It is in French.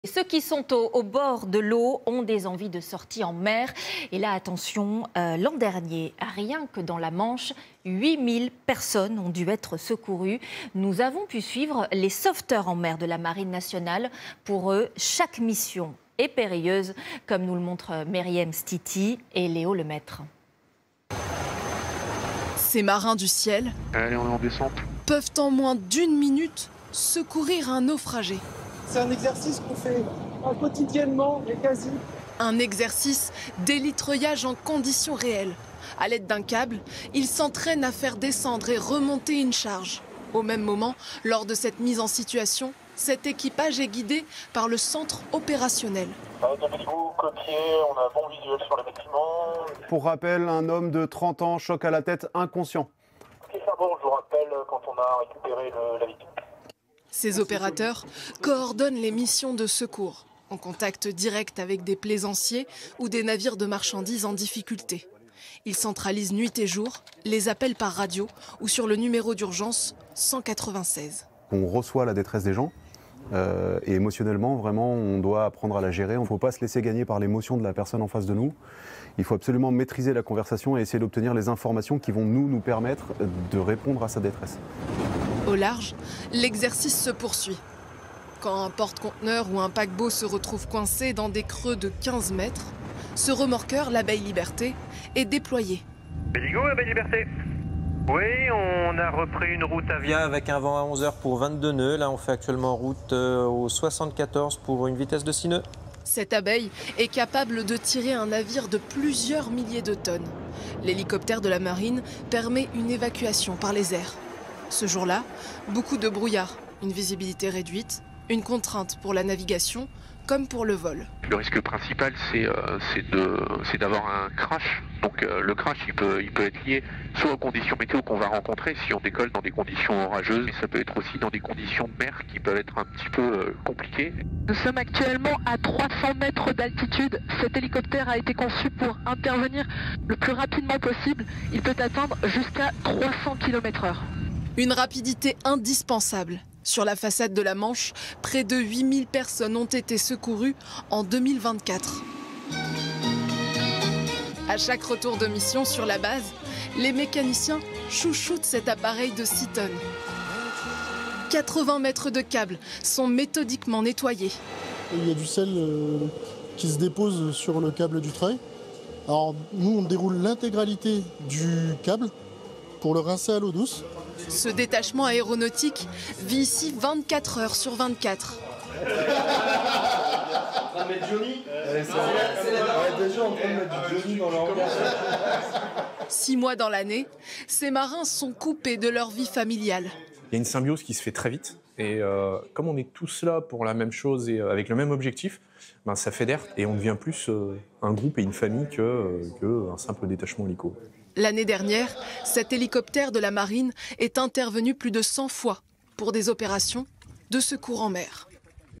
Ceux qui sont au bord de l'eau ont des envies de sortie en mer. Et là, attention, l'an dernier, rien que dans la Manche, 8000 personnes ont dû être secourues. Nous avons pu suivre les sauveteurs en mer de la Marine nationale. Pour eux, chaque mission est périlleuse, comme nous le montrent Myriam Stiti et Léo Lemaître. Ces marins du ciel Allez, on est en descente. Peuvent en moins d'une minute secourir un naufragé. C'est un exercice qu'on fait quotidiennement et quasi. Un exercice d'élitreuillage en conditions réelles. À l'aide d'un câble, ils s'entraînent à faire descendre et remonter une charge. Au même moment, lors de cette mise en situation, cet équipage est guidé par le centre opérationnel. Donnez-vous copier, on a un bon visuel sur le bâtiment. Pour rappel, un homme de 30 ans, choc à la tête, inconscient. Ok, c'est bon, je vous rappelle quand on a récupéré la victime. Ces opérateurs coordonnent les missions de secours, en contact direct avec des plaisanciers ou des navires de marchandises en difficulté. Ils centralisent nuit et jour les appels par radio ou sur le numéro d'urgence 196. On reçoit la détresse des gens et émotionnellement, vraiment, on doit apprendre à la gérer. Il ne faut pas se laisser gagner par l'émotion de la personne en face de nous. Il faut absolument maîtriser la conversation et essayer d'obtenir les informations qui vont nous permettre de répondre à sa détresse. Au large, l'exercice se poursuit. Quand un porte-conteneur ou un paquebot se retrouve coincé dans des creux de 15 mètres, ce remorqueur, l'Abeille Liberté, est déployé. Béligo, Abeille Liberté. Oui, on a repris une route à via avec un vent à 11 h pour 22 nœuds. Là, on fait actuellement route au 74 pour une vitesse de 6 nœuds. Cette abeille est capable de tirer un navire de plusieurs milliers de tonnes. L'hélicoptère de la marine permet une évacuation par les airs. Ce jour-là, beaucoup de brouillard, une visibilité réduite, une contrainte pour la navigation comme pour le vol. Le risque principal, c'est d'avoir un crash. Donc le crash, il peut être lié soit aux conditions météo qu'on va rencontrer si on décolle dans des conditions orageuses, mais ça peut être aussi dans des conditions de mer qui peuvent être un petit peu compliquées. Nous sommes actuellement à 300 mètres d'altitude. Cet hélicoptère a été conçu pour intervenir le plus rapidement possible. Il peut atteindre jusqu'à 300 km/h. Une rapidité indispensable. Sur la façade de la Manche, près de 8000 personnes ont été secourues en 2024. À chaque retour de mission sur la base, les mécaniciens chouchoutent cet appareil de 6 tonnes. 80 mètres de câbles sont méthodiquement nettoyés. Il y a du sel qui se dépose sur le câble du treuil. Alors nous, on déroule l'intégralité du câble pour le rincer à l'eau douce. Ce détachement aéronautique vit ici 24 heures sur 24. En train de mettre Johnny déjà en train de mettre Johnny dans leur hangar. 6 mois dans l'année, ces marins sont coupés de leur vie familiale. Il y a une symbiose qui se fait très vite. Et comme on est tous là pour la même chose et avec le même objectif, ça fédère et on devient plus un groupe et une famille qu'un simple détachement hélico. L'année dernière, cet hélicoptère de la marine est intervenu plus de 100 fois pour des opérations de secours en mer.